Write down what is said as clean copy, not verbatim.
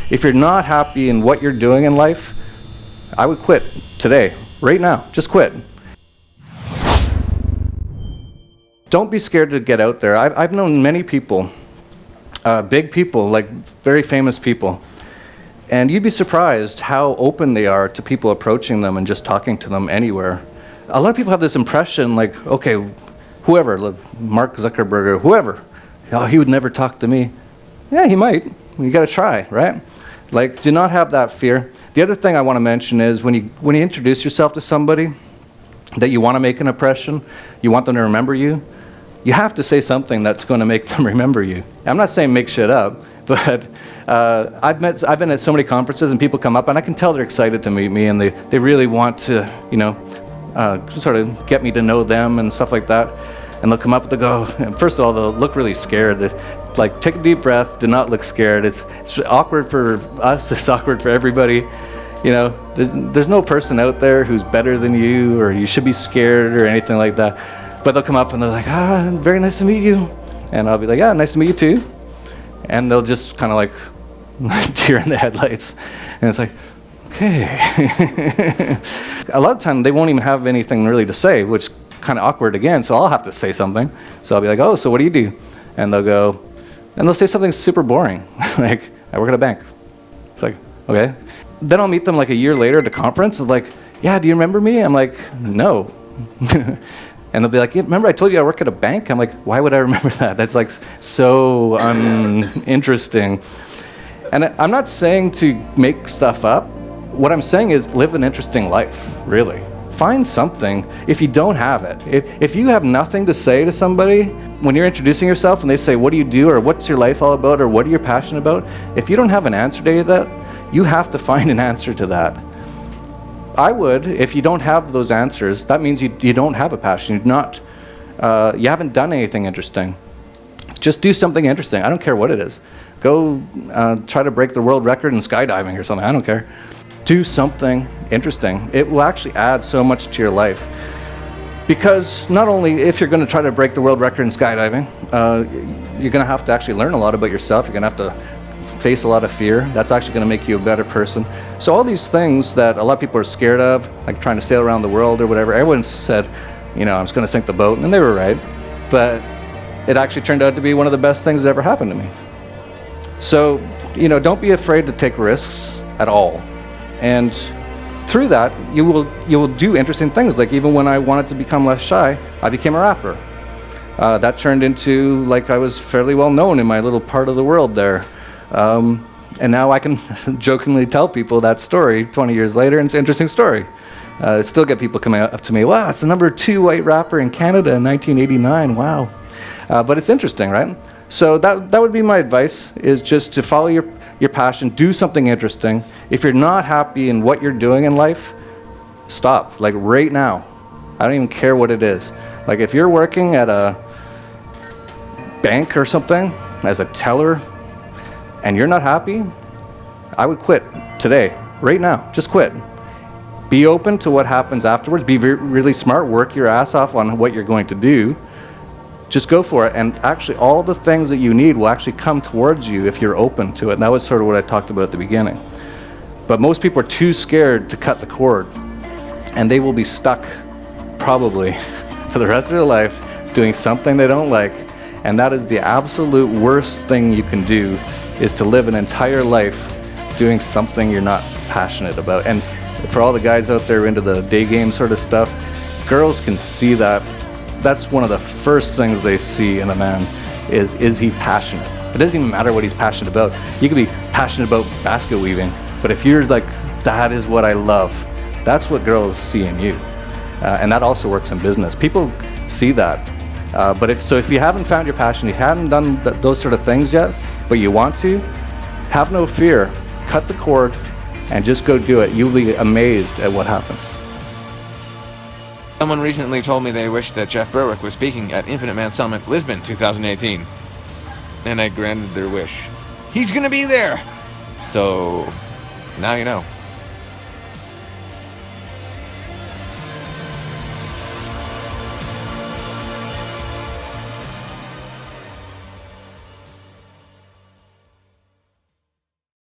If you're not happy in what you're doing in life, I would quit today, right now. Just quit. Don't be scared to get out there. I've known many people, big people, like very famous people, and you'd be surprised how open they are to people approaching them and just talking to them anywhere. A lot of people have this impression like, okay, whoever, like Mark Zuckerberg or whoever, oh, he would never talk to me. Yeah, he might. You got to try, right? Like, do not have that fear. The other thing I want to mention is when you introduce yourself to somebody that you want to make an impression, you want them to remember you, you have to say something that's going to make them remember you. I'm not saying make shit up, but I've been at so many conferences and people come up and I can tell they're excited to meet me and they really want to, sort of get me to know them and stuff like that. And they'll come up and they'll go, and first of all, they'll look really scared. Like, take a deep breath, do not look scared. It's awkward for us, it's awkward for everybody. You know, there's no person out there who's better than you or you should be scared or anything like that. But they'll come up and they're like, very nice to meet you. And I'll be like, yeah, nice to meet you too. And they'll just kind of like deer in the headlights. And it's like, okay. A lot of times they won't even have anything really to say, which kind of awkward again, so I'll have to say something. So I'll be like, oh, so what do you do? And they'll say something super boring, like, I work at a bank. It's like, okay. Then I'll meet them like a year later at a conference, and like, yeah, do you remember me? I'm like, no. And they'll be like, yeah, remember I told you I work at a bank? I'm like, why would I remember that? That's like so uninteresting. And I'm not saying to make stuff up. What I'm saying is live an interesting life, really. Find something if you don't have it. If you have nothing to say to somebody, when you're introducing yourself and they say, what do you do, or what's your life all about, or what are you passionate about, if you don't have an answer to that, you have to find an answer to that. I would, if you don't have those answers, that means you don't have a passion. You haven't done anything interesting. Just do something interesting. I don't care what it is. Go try to break the world record in skydiving or something. I don't care. Do something interesting. It will actually add so much to your life. Because not only if you're going to try to break the world record in skydiving, you're going to have to actually learn a lot about yourself. You're going to have to face a lot of fear. That's actually going to make you a better person. So all these things that a lot of people are scared of, like trying to sail around the world or whatever, everyone said, I'm just going to sink the boat, and they were right. But it actually turned out to be one of the best things that ever happened to me. So, don't be afraid to take risks at all. And through that, you will do interesting things. Like even when I wanted to become less shy, I became a rapper. That turned into, like, I was fairly well known in my little part of the world there. And now I can jokingly tell people that story 20 years later, and it's an interesting story. I still get people coming up to me, wow, it's the number 2 white rapper in Canada in 1989, wow. But it's interesting, right? So that would be my advice, is just to follow your passion, do something interesting. If you're not happy in what you're doing in life, stop, like right now. I don't even care what it is. Like if you're working at a bank or something as a teller and you're not happy, I would quit today, right now, just quit. Be open to what happens afterwards, be really smart, work your ass off on what you're going to do. Just go for it, and actually all the things that you need will actually come towards you if you're open to it. And that was sort of what I talked about at the beginning. But most people are too scared to cut the cord, and they will be stuck probably for the rest of their life doing something they don't like. And that is the absolute worst thing you can do, is to live an entire life doing something you're not passionate about. And for all the guys out there into the day game sort of stuff, girls can see that. That's one of the first things they see in a man, is he passionate? It doesn't even matter what he's passionate about. You could be passionate about basket weaving, but if you're like, that is what I love, that's what girls see in you. And that also works in business. People see that. But if you haven't found your passion, you haven't done those sort of things yet, but you want to, have no fear. Cut the cord and just go do it. You'll be amazed at what happens. Someone recently told me they wished that Jeff Berwick was speaking at Infinite Man Summit, Lisbon, 2018. And I granted their wish. He's gonna be there! So, now you know.